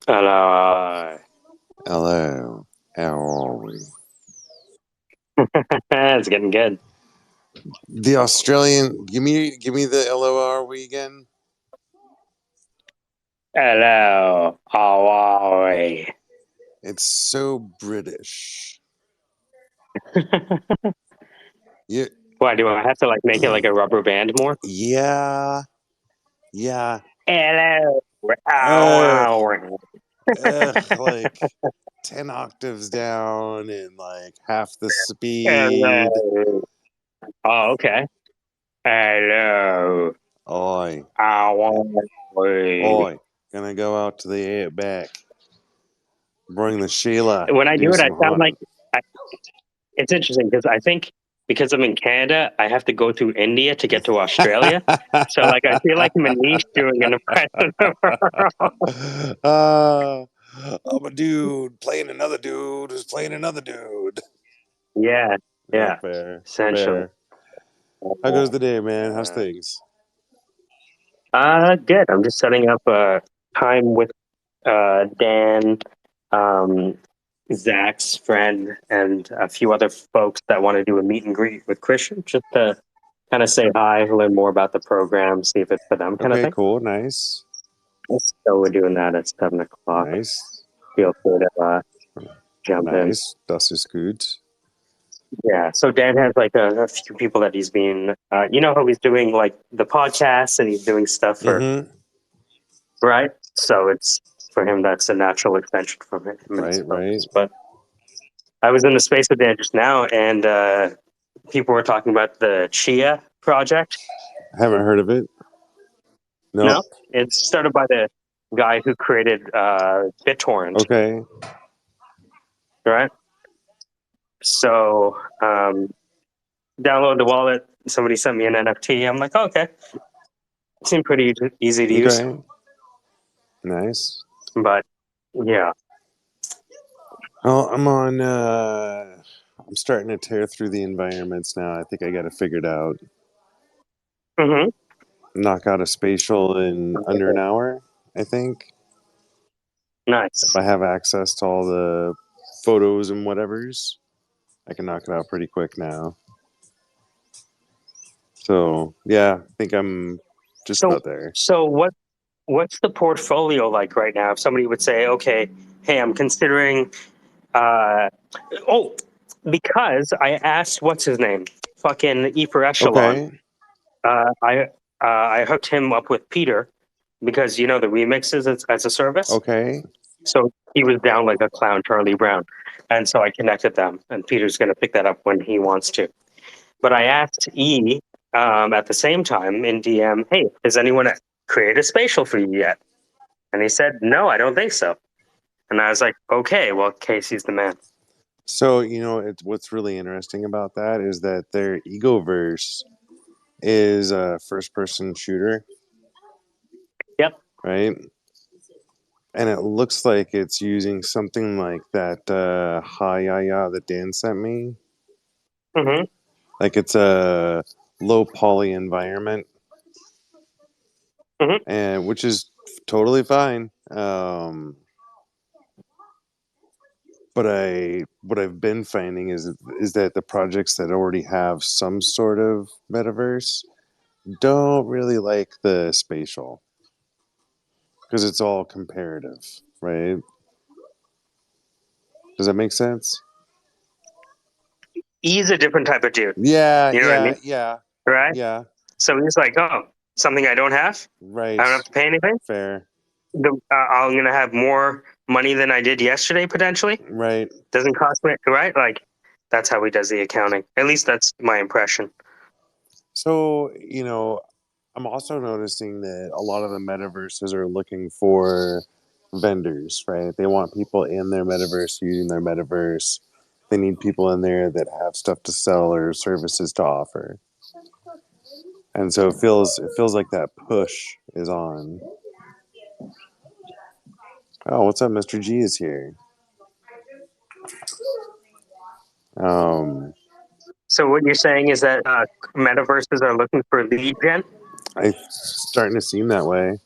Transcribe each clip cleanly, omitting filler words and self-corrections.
Hello. Hello. How are we? It's getting good. The Australian. Give me the hello. Are we again? Hello. How are we? It's so British. Yeah. Why do I have to like make it like a rubber band more? Yeah. Yeah. Hello. How Ugh. are we? Like 10 octaves down and like half the speed. Hello. Oh, okay. Hello. Oi. How are we? Oi. Gonna go out to the outback. Bring the Sheila. When I Do do it, I some sound like hunting. I, it's interesting because I think because I'm in Canada, I have to go through India to get to Australia. So like I feel like Manish doing an impression of her. uh, I'm a dude playing another dude who's playing another dude. Yeah, Oh, yeah, fair, essentially. fair. How goes the day, man? How's things? Good. I'm just setting up time with Dan, um, Zach's friend, and a few other folks that want to do a meet and greet with Christian, just to kind of say hi, learn more about the program, see if it's for them, kind of Okay, thing. cool, nice, So we're doing that at 7 o'clock. nice, Feel free to jump in. nice. Das ist gut. Yeah. So Dan has like a few people that he's been, you know, how he's doing like the podcast and he's doing stuff for Mm-hmm. right? So it's for him that's a natural extension from him and his Right, right. focus. But I was in the space with Dan just now, and people were talking about the Chia project. Haven't heard of it. No, Nope. it's started by the guy who created BitTorrent, Okay. right? So download the wallet. Somebody sent me an NFT. I'm like, oh, okay, it seemed pretty easy to use, Okay. Nice. but yeah. Well, I'm starting to tear through the environments now. I think I got it figured out. Hmm. Knock out a spatial in under an hour, I think. If Nice. I have access to all the photos and whatevers, I can knock it out pretty quick now. So yeah, I think I'm just So about there. so what's the portfolio like right now? If somebody would say, okay, hey, I'm considering, uh, oh, because I asked, what's his name? Fucking E for Echelon. Okay. I hooked him up with Peter because, you know, the remixes as a service. Okay. So he was down like a clown, Charlie Brown. And so I connected them, and Peter's going to pick that up when he wants to. But I asked E at the same time in DM, hey, has anyone created a spatial for you yet? And he said, no, I don't think so. And I was like, okay, well, Casey's the man. So what's really interesting about that is that their Egoverse is a first-person shooter, Yep. right? And it looks like it's using something like that hi ya ya that Dan sent me. Hmm. Like it's a low poly environment, Hmm. and which is totally fine. But what I've been finding is that the projects that already have some sort of metaverse don't really like the spatial because it's all comparative, right? Does that make sense? He's a different type of dude. Yeah, You know what I yeah, mean? yeah, Right? yeah. So he's like, oh, something I don't have? I Right. don't have to pay anything? Fair. I'm going to have more money than I did yesterday, potentially? Right. Doesn't cost me, right? Like, that's how he does the accounting. At least that's my impression. So, I'm also noticing that a lot of the metaverses are looking for vendors, right? They want people in their metaverse using their metaverse. They need people in there that have stuff to sell or services to offer. And so it feels like that push is on. Oh, what's up, Mr. G is here. Um, So what you're saying is that metaverses are looking for lead gen? it's starting to seem that way.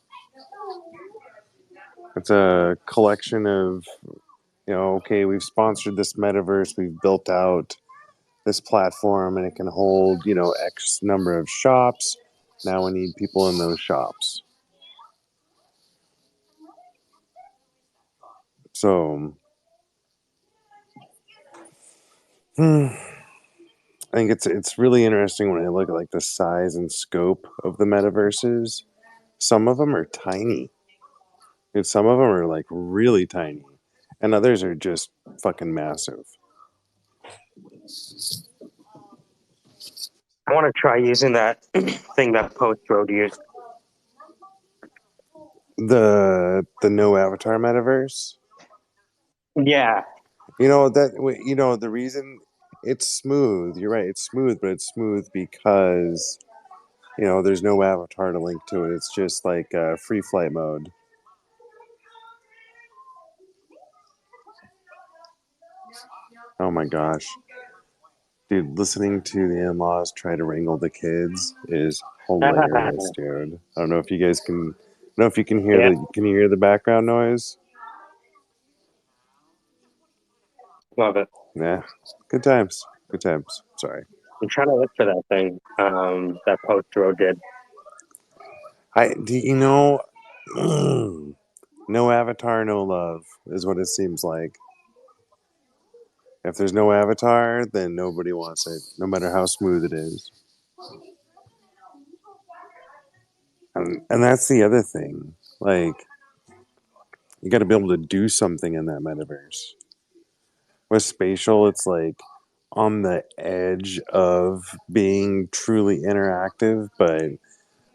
It's a collection of, okay, we've sponsored this metaverse, we've built out this platform, and it can hold, X number of shops. Now we need people in those shops. So, I think it's really interesting when I look at like the size and scope of the metaverses. Some of them are tiny, and some of them are like really tiny, and others are just fucking massive. I want to try using that thing that Post Road used. The no avatar metaverse. Yeah, The reason it's smooth. You're right. It's smooth, but it's smooth because there's no avatar to link to it. It's just like free flight mode. Oh my gosh, dude! Listening to the in-laws try to wrangle the kids is hilarious, dude. I don't know if you guys can. I don't know if you can hear yeah, the. Can you hear the background noise? love it. Yeah, good times. Good times. Sorry. I'm trying to look for that thing that Post Road did. I do you know no avatar, no love is what it seems like. If there's no avatar, then nobody wants it, no matter how smooth it is. And that's the other thing. Like, you got to be able to do something in that metaverse. With spatial, it's like on the edge of being truly interactive, but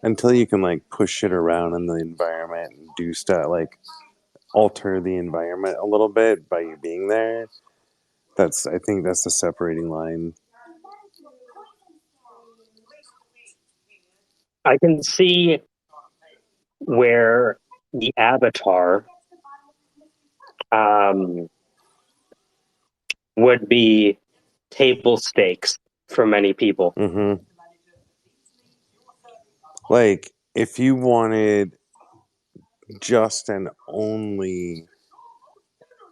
until you can like push it around in the environment and do stuff like alter the environment a little bit by you being there, I think that's the separating line. I can see where the avatar um, would be table stakes for many people. Mm-hmm. Like, if you wanted just and only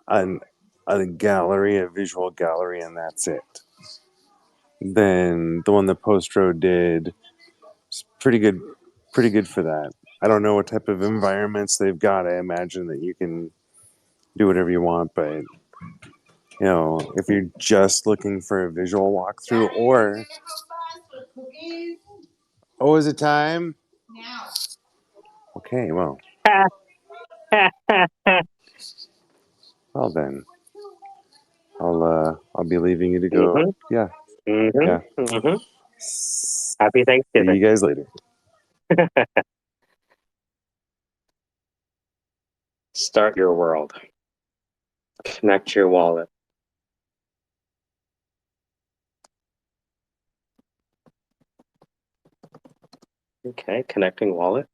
an a gallery, a visual gallery, and that's it, then the one that Postro did is pretty good for that. I don't know what type of environments they've got. I imagine that you can do whatever you want, but if you're just looking for a visual walkthrough, or oh, is it time? Okay, well then, I'll be leaving you to go. hmm Yeah, hmm yeah. hmm See Happy Thanksgiving. you guys later. Start your world. Connect your wallet. Okay, connecting wallet.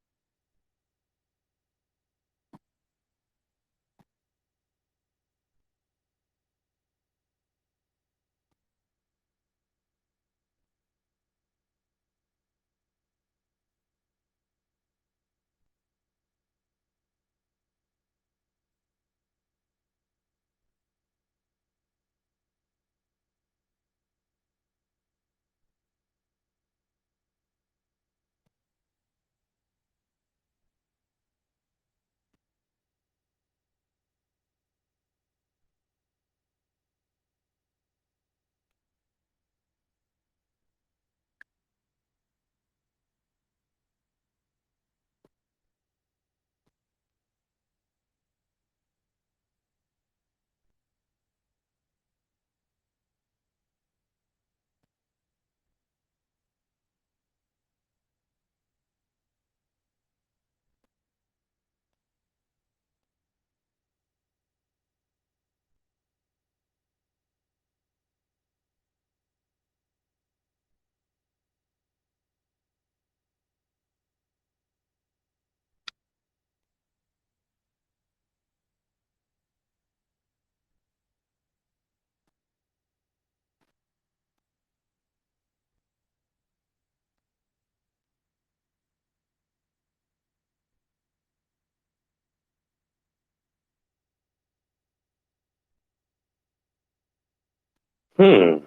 Hmm.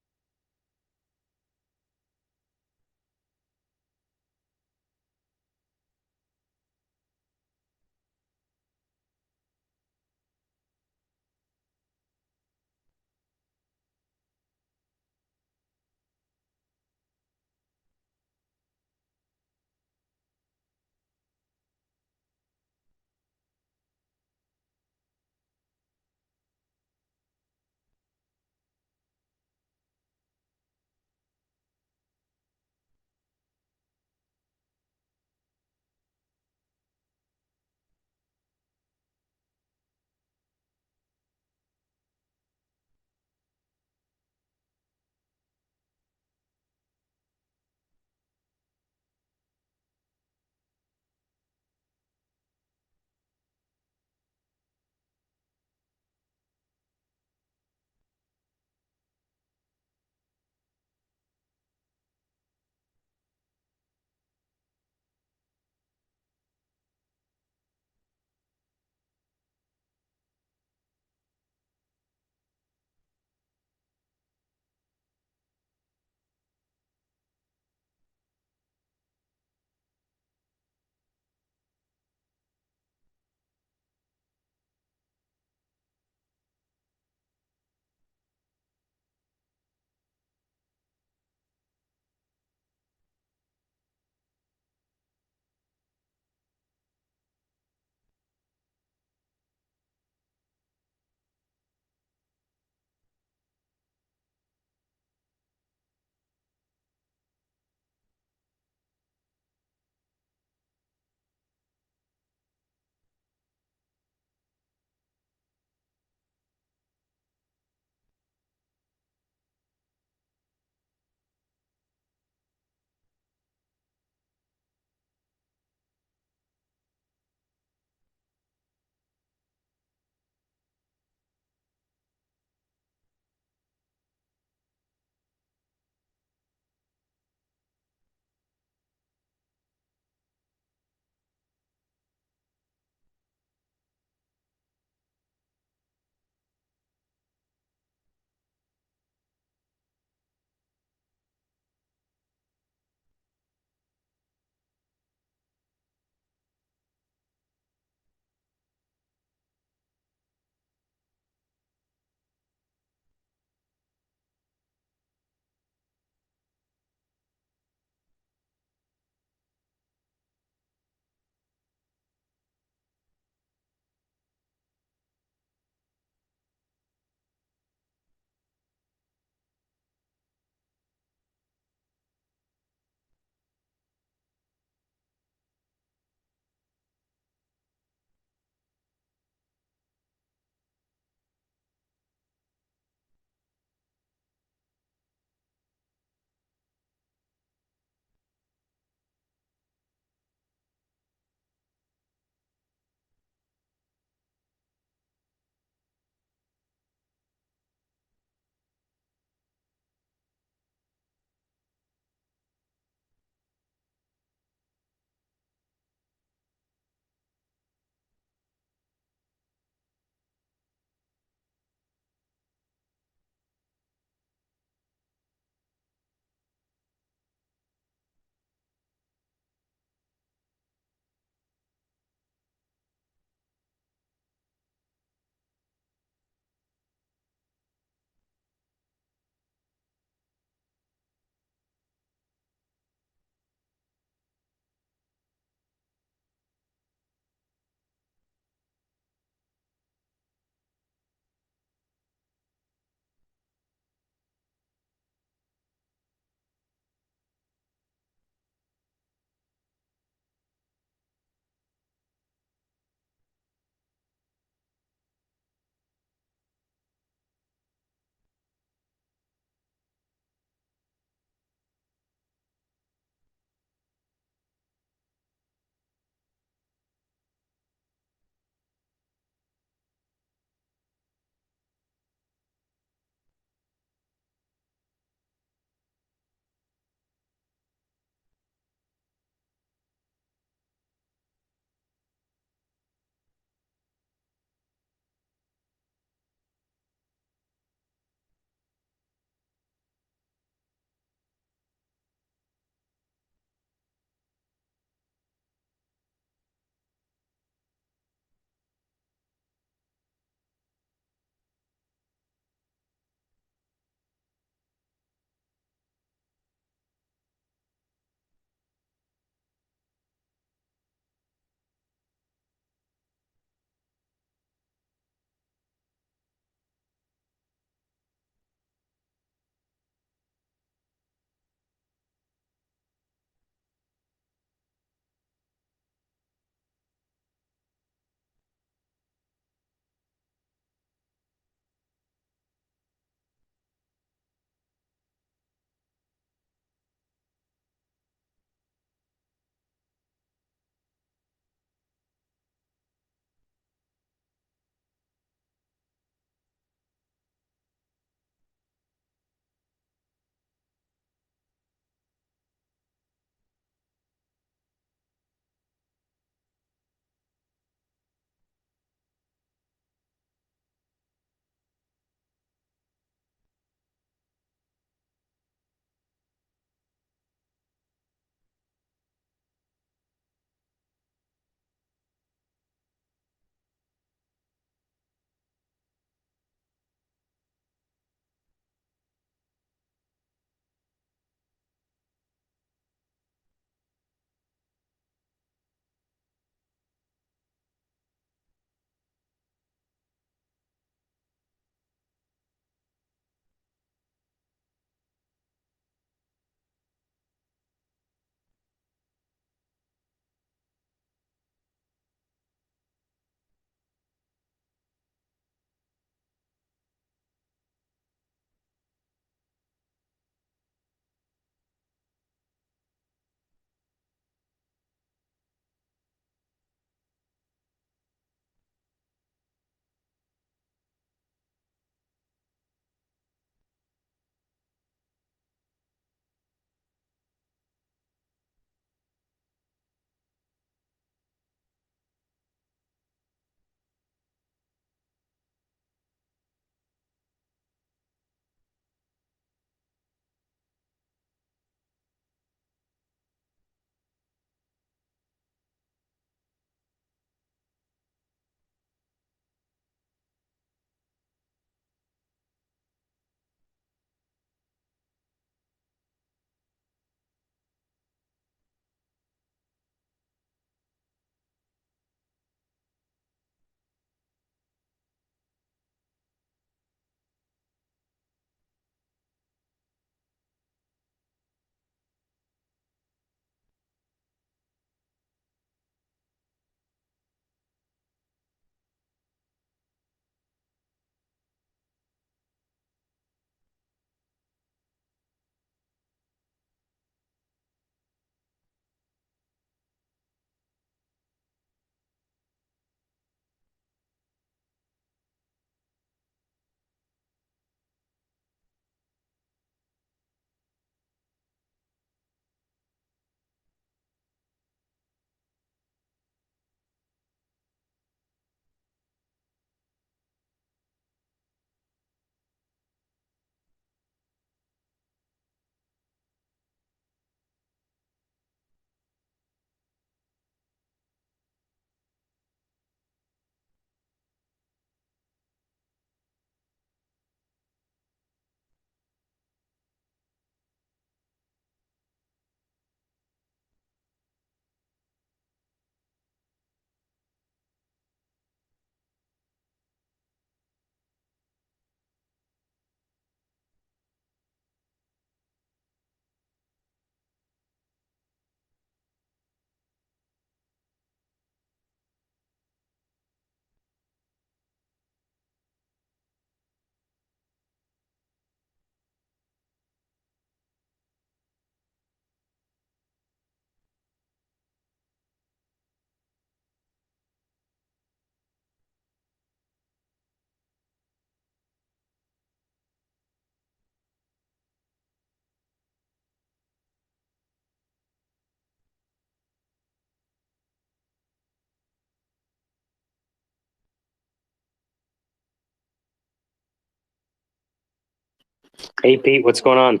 Hey Pete, what's going on?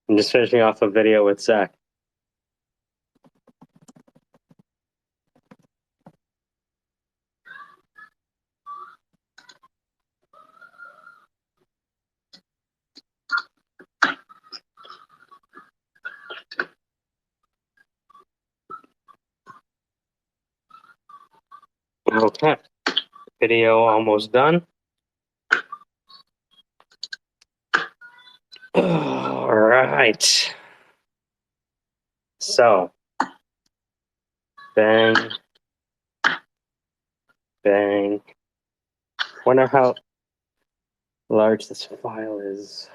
I'm just finishing off a video with Zach. Okay, video almost done. All right. So, bang, bang. Wonder how large this file is.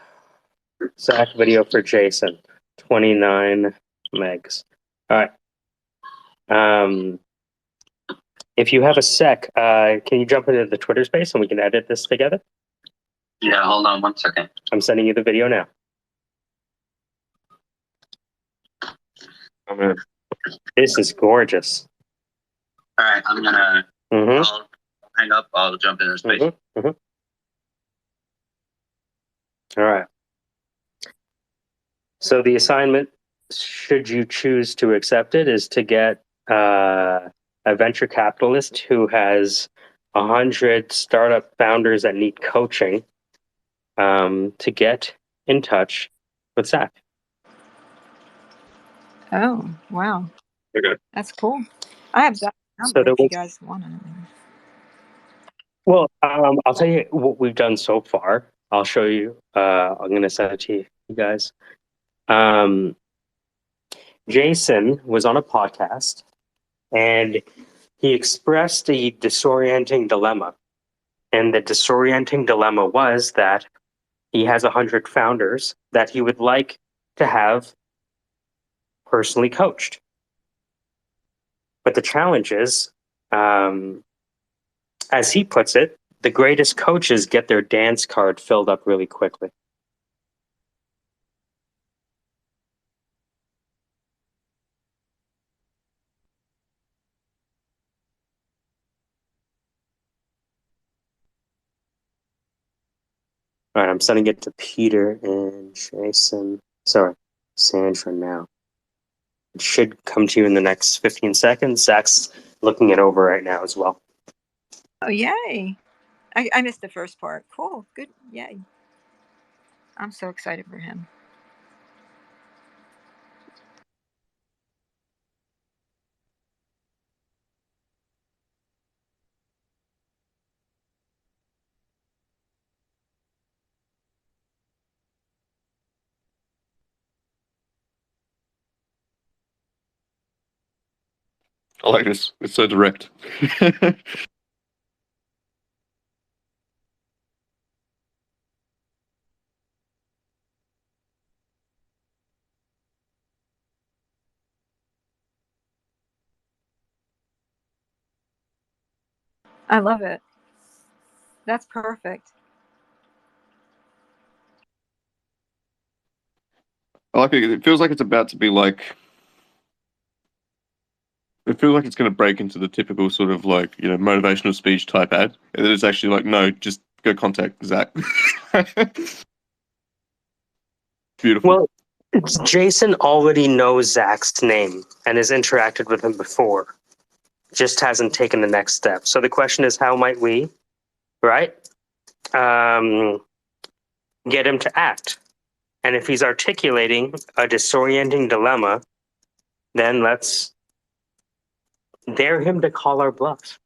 Zach video for Jason, 29 megs. All right. If you have a sec, can you jump into the Twitter space and we can edit this together? Yeah, hold on 1 second. I'm sending you the video now. This is gorgeous. All right, I'm gonna I'll hang up. I'll jump in space. All right. So the assignment, should you choose to accept it, is to get a venture capitalist who has 100 startup founders that need coaching to get in touch with Zach. Oh, wow. Okay. That's cool. I have that So number if you guys want it. Well, I'll tell you what we've done so far. I'll show you. I'm going to send it to you guys. Jason was on a podcast and he expressed a disorienting dilemma. And the disorienting dilemma was that he has 100 founders that he would like to have personally coached. But the challenge is, as he puts it, the greatest coaches get their dance card filled up really quickly. All right, I'm sending it to Peter and Jason. Sorry, Sandra now. It should come to you in the next 15 seconds. Zach's looking it over right now as well. Oh, yay. I missed the first part. Cool. Good. Yay. I'm so excited for him. I like this. It's so direct. I love it. That's perfect. I like it. It feels like it's about to be like. It feels like it's going to break into the typical sort of like, motivational speech type ad. And it's actually like, no, just go contact Zach. Beautiful. Well, Jason already knows Zach's name and has interacted with him before, just hasn't taken the next step. So the question is, how might we, right, get him to act? And if he's articulating a disorienting dilemma, then let's dare him to call our bluff.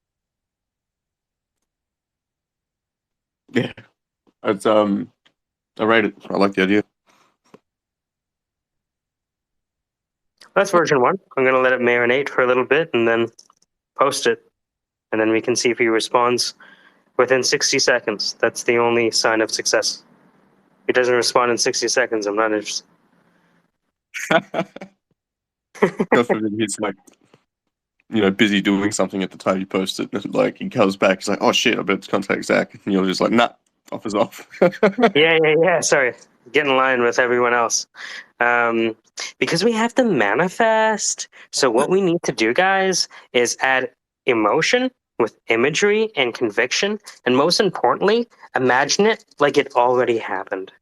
Yeah. It's I rate it. I like the idea. That's version 1. I'm going to let it marinate for a little bit and then post it. And then we can see if he responds within 60 seconds. That's the only sign of success. If he doesn't respond in 60 seconds, I'm not interested. God forbid he's like, busy doing something at the time you post it. And like he comes back, he's like, oh shit, I better contact Zach. And you're just like, nah, offers off. Yeah. Sorry. Get in line with everyone else. Because we have to manifest. So what we need to do, guys, is add emotion with imagery and conviction. And most importantly, imagine it like it already happened.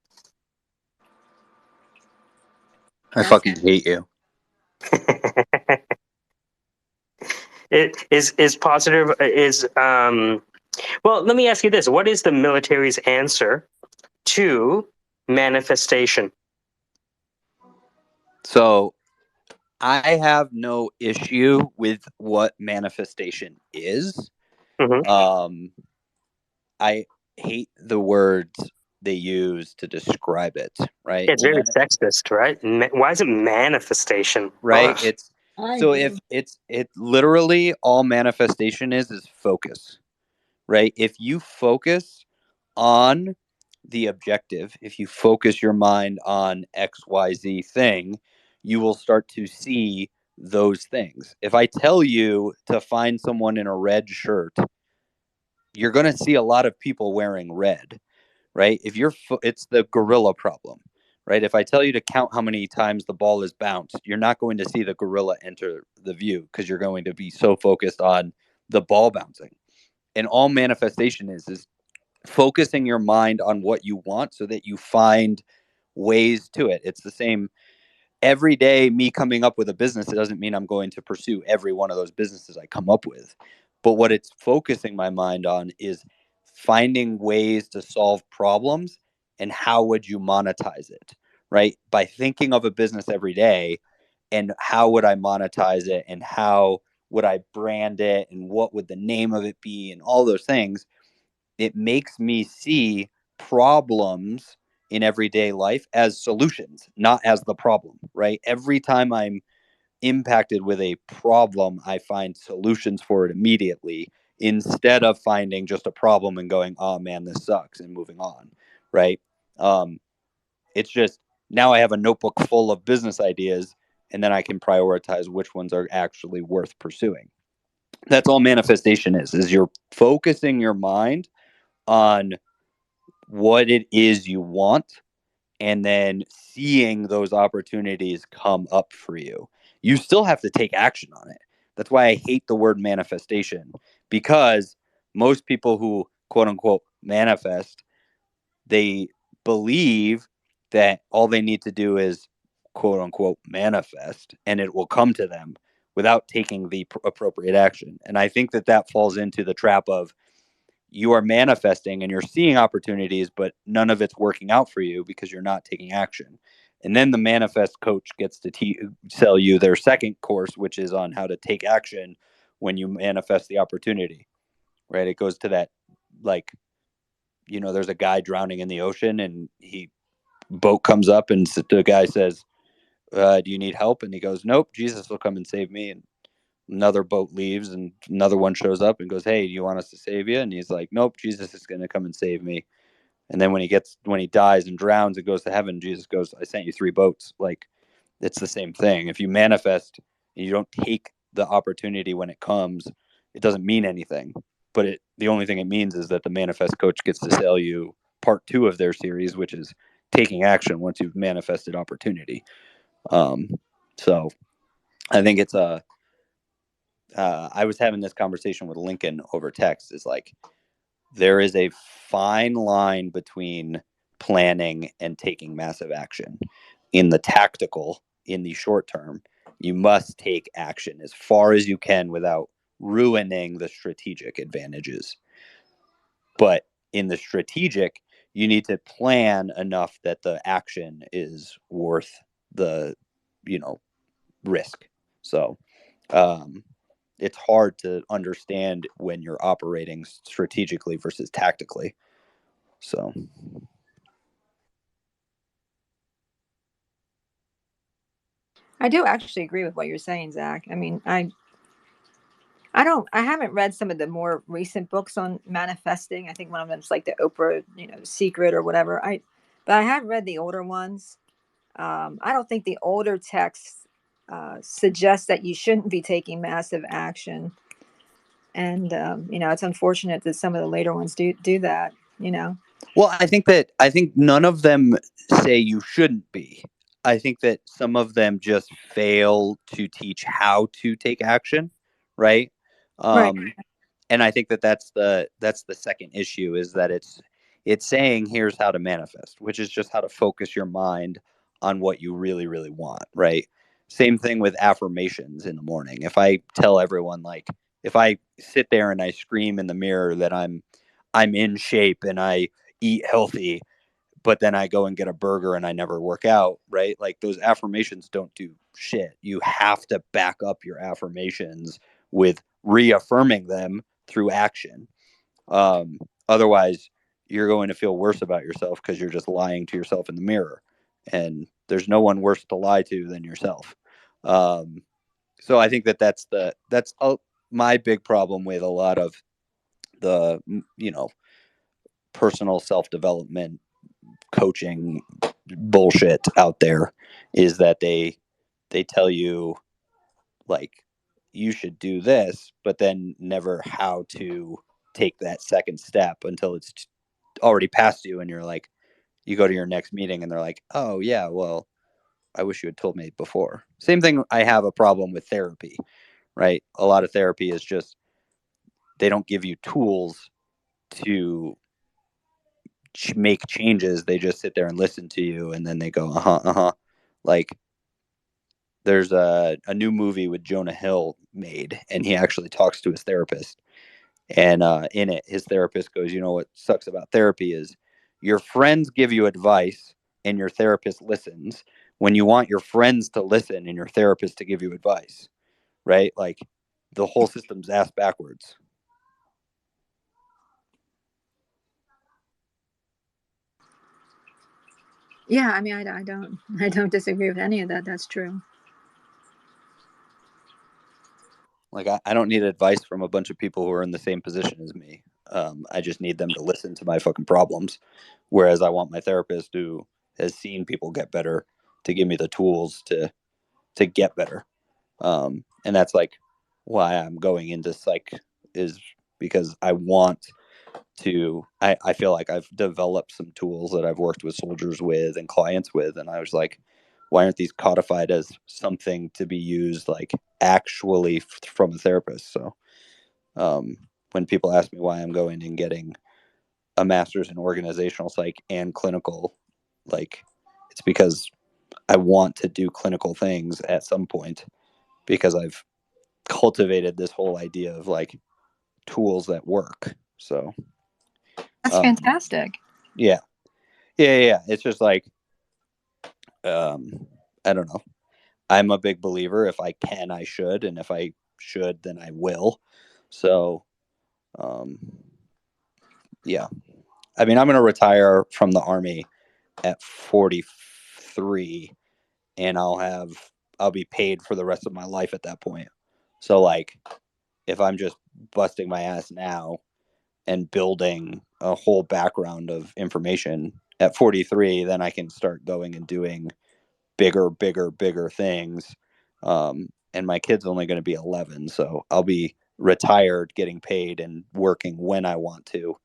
I fucking hate you. It is positive is well, let me ask you this. What is the military's answer to manifestation? So I have no issue with what manifestation is. Mm-hmm. I hate the words they use to describe it, right? It's very sexist, right? Why is it manifestation? Right? Ugh. It's so if it literally all manifestation is focus, right? If you focus on the objective, if you focus your mind on XYZ thing, you will start to see those things. If I tell you to find someone in a red shirt, you're going to see a lot of people wearing red, right? If you're, it's the gorilla problem, right? If I tell you to count how many times the ball is bounced, you're not going to see the gorilla enter the view because you're going to be so focused on the ball bouncing. And all manifestation is focusing your mind on what you want so that you find ways to it. It's the same every day. Me coming up with a business, it doesn't mean I'm going to pursue every one of those businesses I come up with. But what it's focusing my mind on is finding ways to solve problems and how would you monetize it, right? By thinking of a business every day and how would I monetize it and how would I brand it and what would the name of it be and all those things, it makes me see problems in everyday life as solutions, not as the problem, right? Every time I'm impacted with a problem, I find solutions for it immediately instead of finding just a problem and going, oh man, this sucks and moving on, right? It's just now I have a notebook full of business ideas and then I can prioritize which ones are actually worth pursuing. That's all manifestation is you're focusing your mind on what it is you want and then seeing those opportunities come up for you. You still have to take action on it. That's why I hate the word manifestation, because most people who quote unquote manifest, they believe that all they need to do is quote unquote manifest and it will come to them without taking the appropriate action. And I think that that falls into the trap of you are manifesting and you're seeing opportunities, but none of it's working out for you because you're not taking action. And then the manifest coach gets to sell you their second course, which is on how to take action when you manifest the opportunity, right? It goes to that, like, there's a guy drowning in the ocean and boat comes up and the guy says, do you need help? And he goes, nope, Jesus will come and save me. And another boat leaves and another one shows up and goes, hey, do you want us to save you? And he's like, nope, Jesus is going to come and save me. And then when he dies and drowns and goes to heaven, Jesus goes, I sent you 3 boats. Like, it's the same thing. If you manifest and you don't take the opportunity when it comes, it doesn't mean anything. But the only thing it means is that the manifest coach gets to sell you part 2 of their series, which is taking action once you've manifested opportunity. So I think it's I was having this conversation with Lincoln over text. Is like there is a fine line between planning and taking massive action. In the tactical, in the short term, you must take action as far as you can without ruining the strategic advantages. But in the strategic, you need to plan enough that the action is worth the, risk. So, it's hard to understand when you're operating strategically versus tactically. So I do actually agree with what you're saying, Zach. I mean, I haven't read some of the more recent books on manifesting. I think one of them's like the Oprah, Secret or whatever. But I have read the older ones. I don't think the older texts suggest that you shouldn't be taking massive action. And it's unfortunate that some of the later ones do that. Well, I think none of them say you shouldn't be. I think that some of them just fail to teach how to take action, right? Right. And I think that that's the second issue, is that it's saying here's how to manifest, which is just how to focus your mind on what you really, really want, right? Same thing with affirmations in the morning. If I tell everyone, like, if I sit there and I scream in the mirror that I'm in shape and I eat healthy, but then I go and get a burger and I never work out, right? Like, those affirmations don't do shit. You have to back up your affirmations with reaffirming them through action. Otherwise, you're going to feel worse about yourself because you're just lying to yourself in the mirror. And there's no one worse to lie to than yourself. So I think that's my big problem with a lot of the, personal self-development coaching bullshit out there, is that they tell you, like, you should do this, but then never how to take that second step until it's already past you, and you're like, you go to your next meeting and they're like, oh yeah, well, I wish you had told me before. Same thing. I have a problem with therapy, right? A lot of therapy is just, they don't give you tools to make changes. They just sit there and listen to you, and then they go, like, there's a new movie with Jonah Hill made, and he actually talks to his therapist. And in it, his therapist goes, you know what sucks about therapy is your friends give you advice and your therapist listens when you want your friends to listen and your therapist to give you advice, right? Like, the whole system's ass backwards. Yeah, I mean, I don't disagree with any of that. That's true. Like, I don't need advice from a bunch of people who are in the same position as me. I just need them to listen to my fucking problems. Whereas I want my therapist, who has seen people get better, to give me the tools to get better. And that's like why I'm going into psych, is because I want to. I feel like I've developed some tools that I've worked with soldiers with and clients with, and I was like, why aren't these codified as something to be used, like, actually from a therapist? So when people ask me why I'm going and getting a master's in organizational psych and clinical, like, it's because I want to do clinical things at some point, because I've cultivated this whole idea of, like, tools that work. So That's fantastic. yeah. It's just like, I don't know. I'm a big believer. If I can, I should, and if I should, then I will. So, yeah. I mean, I'm going to retire from the Army at 43, and I'll be paid for the rest of my life at that point. So, like, if I'm just busting my ass now and building a whole background of information at 43, then I can start going and doing bigger things. And my kid's only going to be 11, so I'll be retired, getting paid, and working when I want to.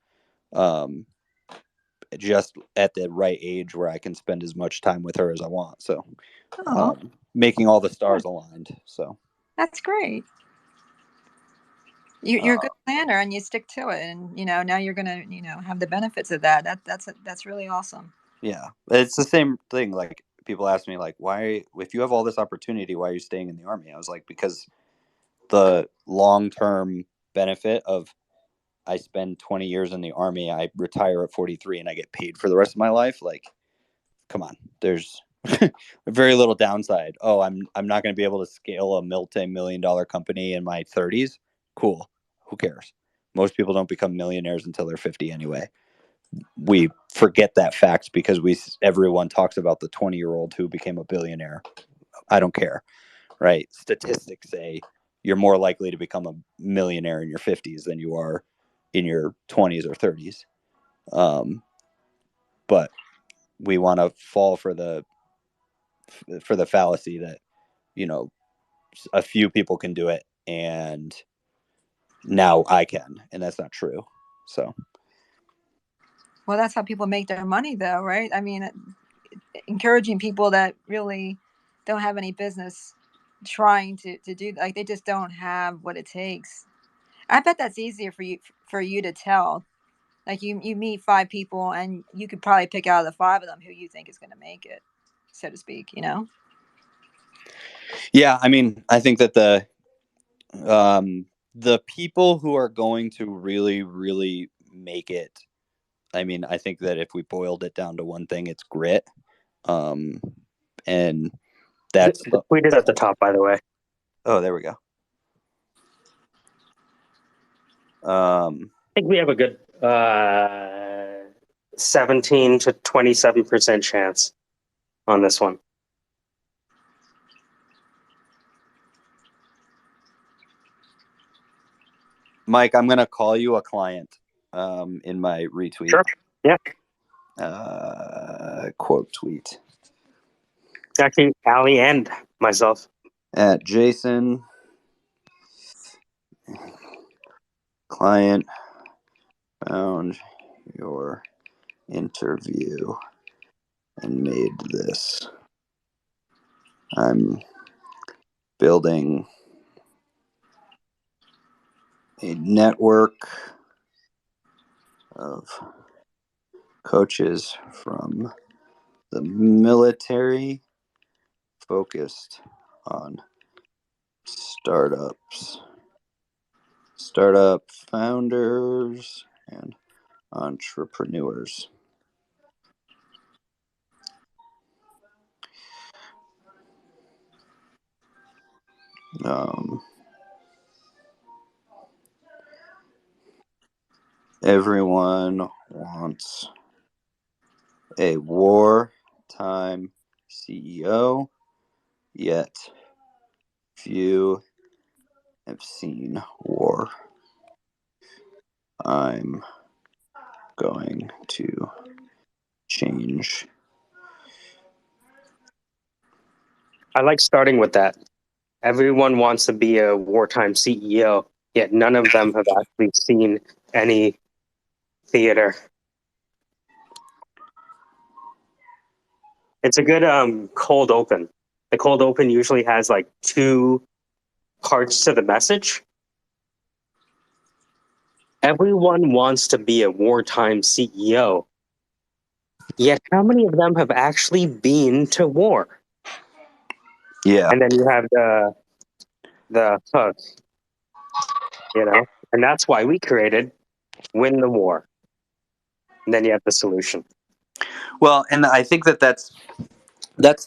Just at the right age where I can spend as much time with her as I want. So, making all the stars aligned. So that's great. You're a good planner, and you stick to it, and now you're gonna have the benefits of that. That's really awesome. Yeah, it's the same thing. Like, people ask me, like, why, if you have all this opportunity, why are you staying in the Army? I was like, because the long-term benefit of, I spend 20 years in the Army, I retire at 43, and I get paid for the rest of my life. Like, come on, there's very little downside. Oh, I'm not going to be able to scale a multi-million-dollar company in my 30s. Cool. Who cares? Most people don't become millionaires until they're 50 anyway. We forget that fact because everyone talks about the 20-year-old who became a billionaire. I don't care, right? Statistics say you're more likely to become a millionaire in your 50s than you are in your 20s or 30s. But we want to fall for the fallacy that, a few people can do it and now I can, and that's not true. So, well, that's how people make their money, though, right? I mean, encouraging people that really don't have any business trying to do, like, they just don't have what it takes. I bet that's easier for you to tell. Like, you meet 5 people, and you could probably pick out of the 5 of them who you think is going to make it. so to speak, you know? Yeah, I mean, I think that the people who are going to really, really make it, I mean, I think that if we boiled it down to one thing, it's grit. And that's The tweet is at the top, by the way. oh, there we go. I think we have a good 17 to 27% chance on this one. Mike, I'm gonna call you a client in my retweet. Sure. Yeah. Quote tweet. Actually, Allie and myself. At Jason, client found your interview and made this. I'm building a network of coaches from the military focused on startup founders and entrepreneurs. Everyone wants a wartime CEO, yet few have seen war. I'm going to change. I like starting with that. Everyone wants to be a wartime CEO, yet none of them have actually seen any theater. It's a good cold open. The cold open usually has like two parts to the message. Everyone wants to be a wartime CEO, yet how many of them have actually been to war? Yeah. And then you have the hook, you know, and that's why we created Win the War. And then you have the solution. Well, and I think that that's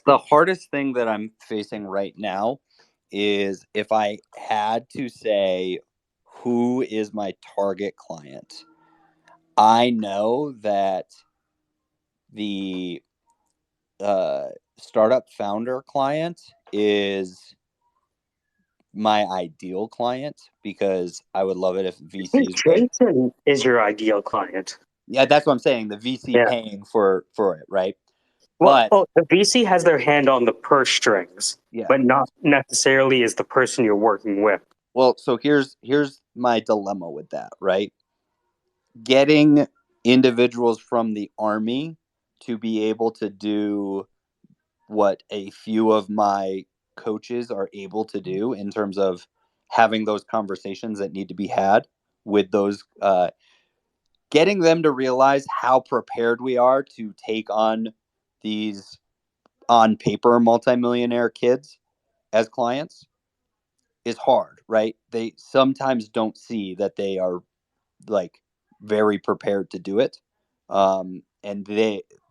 the hardest thing that I'm facing right now is if I had to say who is my target client. I know that the startup founder client is my ideal client because I would love it if VCs would. Jason is your ideal client. Yeah, that's what I'm saying. The VC paying for it, right? Well, But the VC has their hand on the purse strings, yeah, but not necessarily is the person you're working with. well, so here's my dilemma with that, right? Getting individuals from the army to be able to do what a few of my coaches are able to do in terms of having those conversations that need to be had with those getting them to realize how prepared we are to take on these on paper multimillionaire kids as clients is hard, right? They sometimes don't see that they are like very prepared to do it. And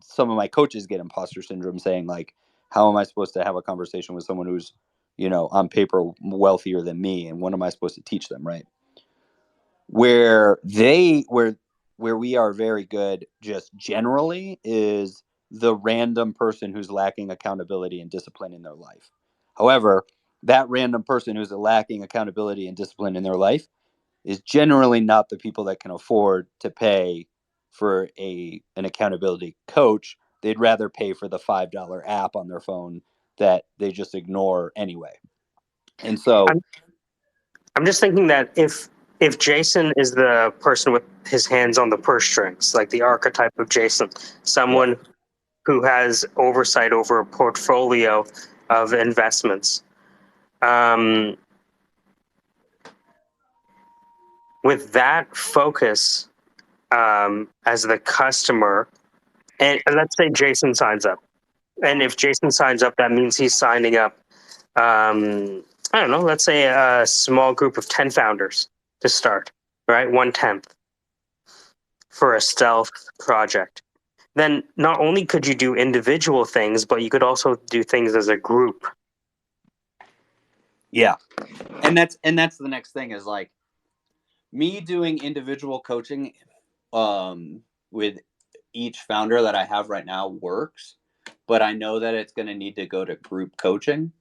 some of my coaches get imposter syndrome saying like, how am I supposed to have a conversation with someone who's, on paper wealthier than me? And what am I supposed to teach them? Right. Where we are very good just generally is the random person who's lacking accountability and discipline in their life. However, that random person who's lacking accountability and discipline in their life is generally not the people that can afford to pay for an accountability coach. They'd rather pay for the $5 app on their phone that they just ignore anyway. And so I'm just thinking that if Jason is the person with his hands on the purse strings, like the archetype of Jason, someone who has oversight over a portfolio of investments, with that focus as the customer, and let's say Jason signs up, And if Jason signs up, that means he's signing up, I don't know, let's say a small group of 10 founders to start, right? 1/10 for a stealth project. Then not only could you do individual things, but you could also do things as a group. Yeah. And that's the next thing is like me doing individual coaching with each founder that I have right now works, but I know that it's going to need to go to group coaching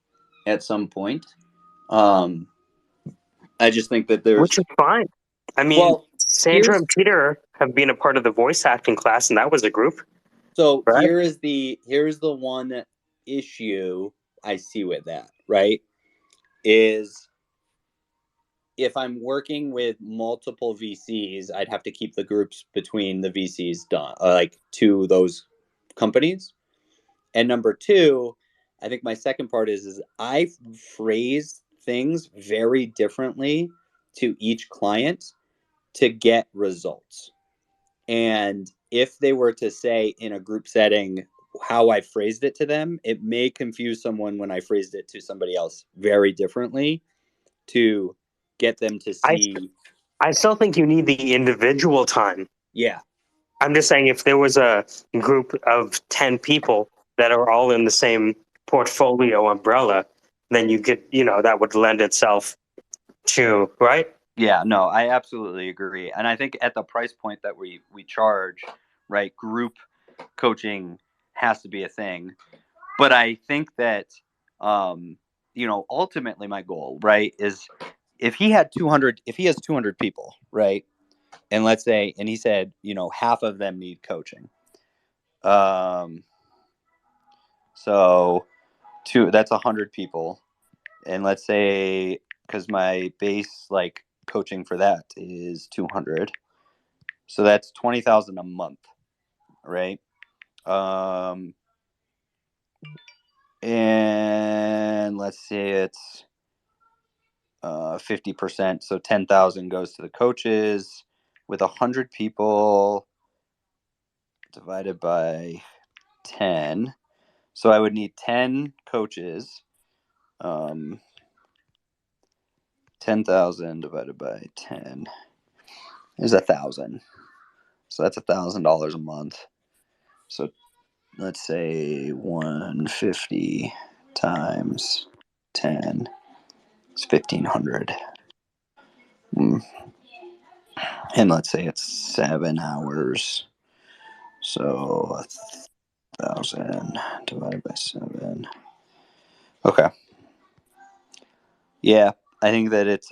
at some point. I just think that there's, Which is fine. I mean, well, Sandra and Peter have been a part of the voice acting class, and that was a group. So right? here's the one issue I see with that, right? Is if I'm working with multiple VCs, I'd have to keep the groups between the VCs done, like to those companies. And number two, I think my second part is I phrase things very differently to each client to get results. And if they were to say in a group setting how I phrased it to them, it may confuse someone when I phrased it to somebody else very differently to get them to see. I still think you need the individual time. Yeah. I'm just saying if there was a group of 10 people that are all in the same portfolio umbrella, then you could, that would lend itself to, right? Yeah, no, I absolutely agree. And I think at the price point that we charge, right, group coaching has to be a thing. But I think that, ultimately my goal, right, is if he has 200 people, right, and let's say, and he said, half of them need coaching. So that's 100 people. And let's say, because my base like coaching for that is 200. So that's 20,000 a month, right? And let's say it's 50%. So 10,000 goes to the coaches with 100 people divided by 10. So I would need 10 coaches. 10,000 divided by 10 is 1,000. So that's $1,000 a month. So let's say 150 times 10 is 1,500. And let's say it's 7 hours. So 1,000 divided by 7. Okay. Yeah, I think that it's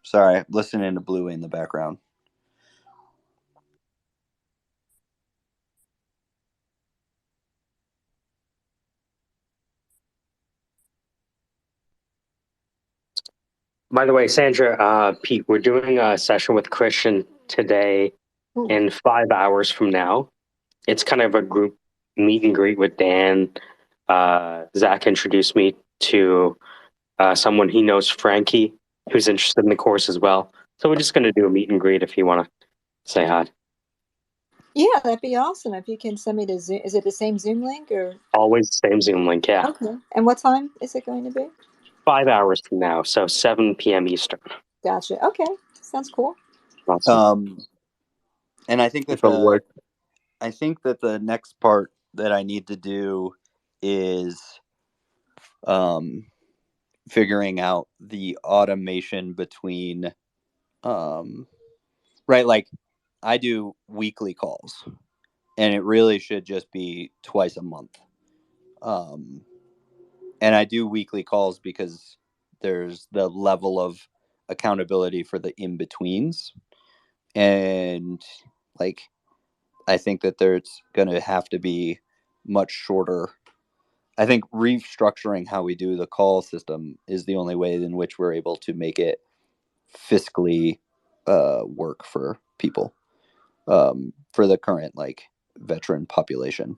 sorry, listening to Bluey in the background. By the way, Sandra, Pete, we're doing a session with Christian today in 5 hours from now. It's kind of a group meet and greet with Dan. Zach introduced me to someone he knows, Frankie, who's interested in the course as well. So we're just going to do a meet and greet if you want to say hi. Yeah, that'd be awesome. If you can send me the Zoom, is it the same Zoom link or? Always the same Zoom link, yeah. Okay. And what time is it going to be? 5 hours from now, so 7 p.m. Eastern. Gotcha. Okay, sounds cool. Awesome. And I think that the next part that I need to do is figuring out the automation between right, like I do weekly calls and it really should just be twice a month. And I do weekly calls because there's the level of accountability for the in-betweens. And like I think that there's going to have to be much shorter. I think restructuring how we do the call system is the only way in which we're able to make it fiscally work for people, for the current like veteran population.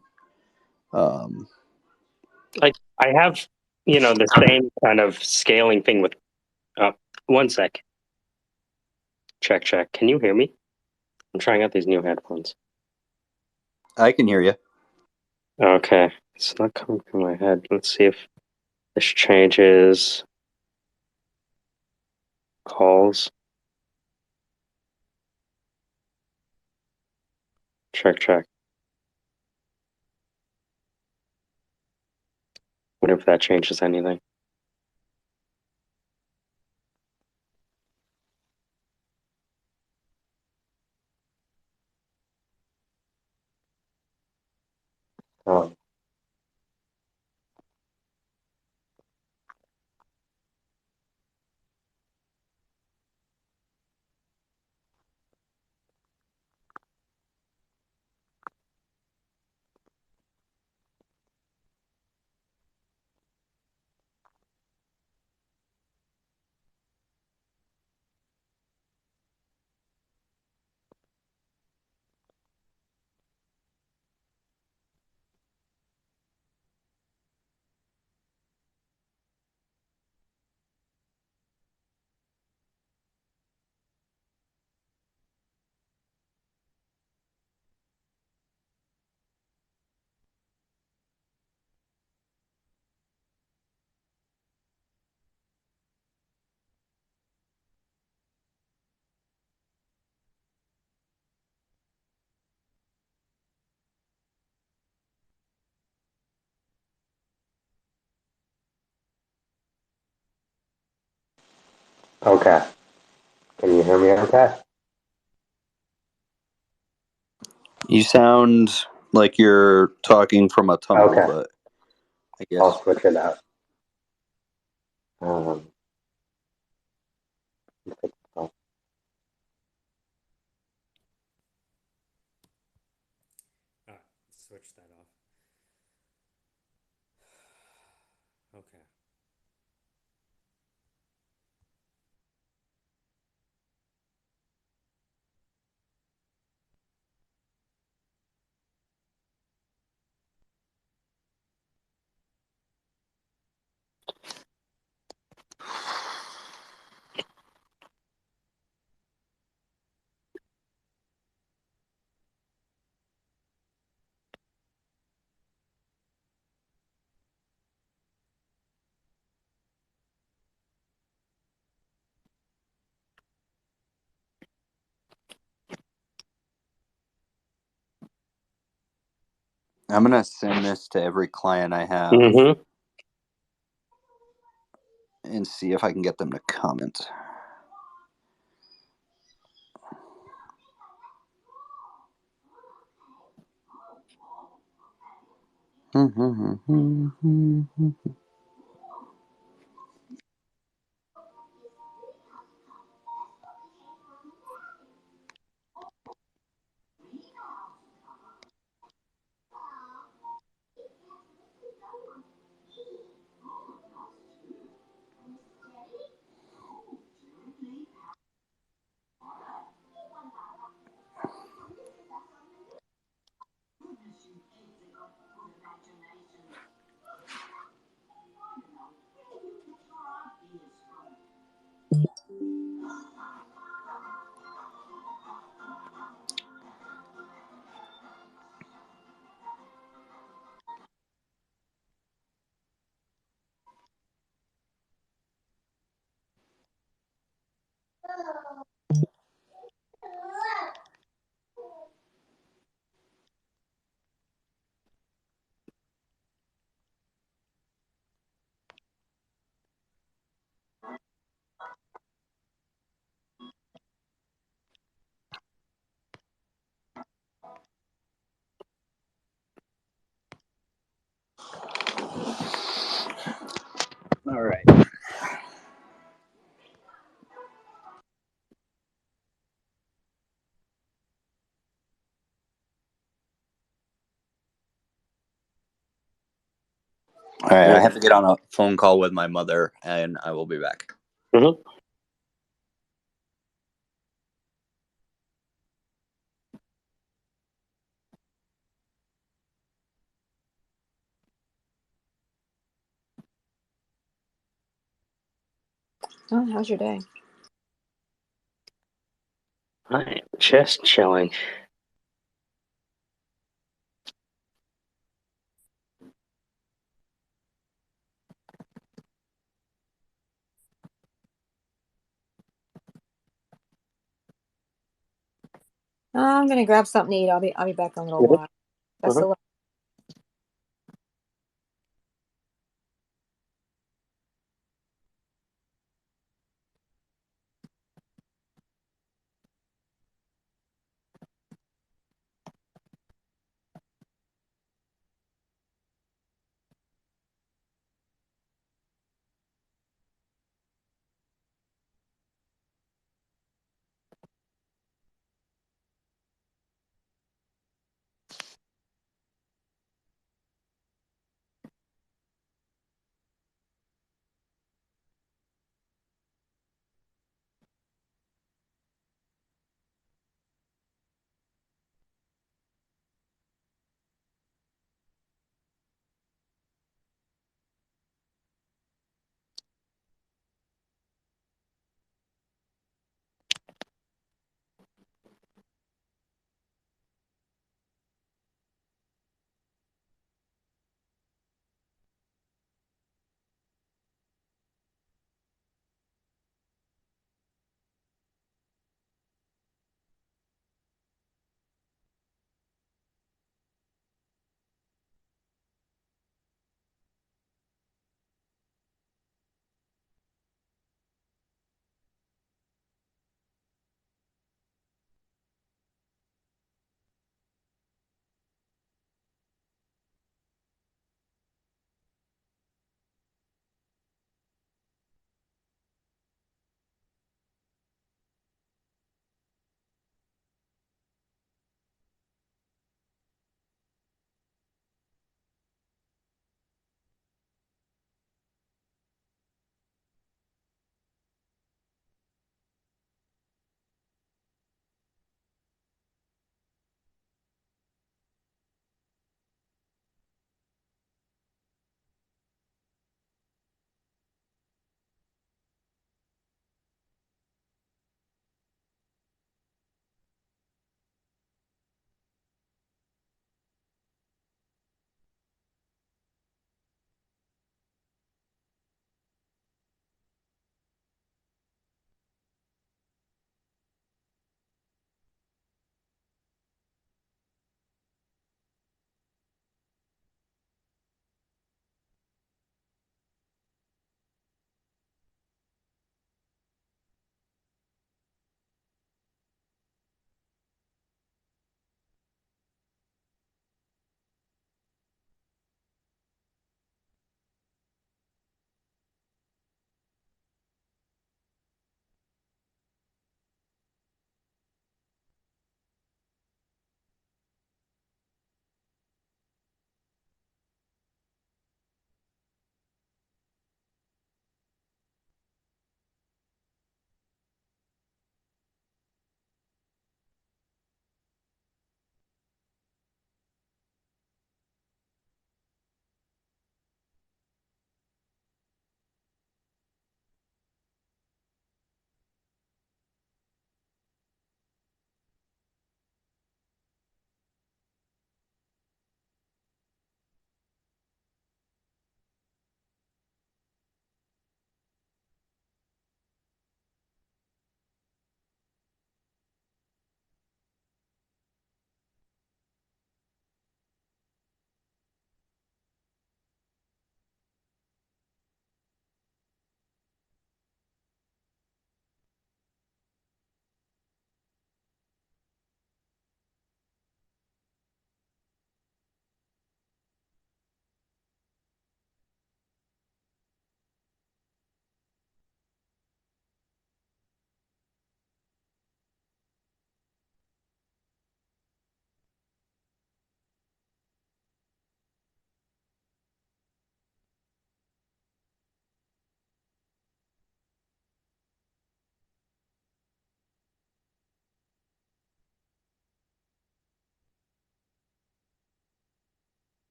Like I have, the same kind of scaling thing with. One sec. Check. Can you hear me? I'm trying out these new headphones. I can hear you. Okay, it's not coming through my head. Let's see if this changes calls. Check. Wonder if that changes anything. Oh. Okay. Can you hear me okay? You sound like you're talking from a tunnel, Okay. but I guess I'll switch it out. Oh, switch that off. Okay. I'm gonna send this to every client I have Mm-hmm. and see if I can get them to comment. All right. All right. I have to get on a phone call with my mother, and I will be back. Mm-hmm. Oh, how's your day? Right. Just chilling. I'm gonna grab something to eat. I'll be back in a little Mhm. while. Best of luck.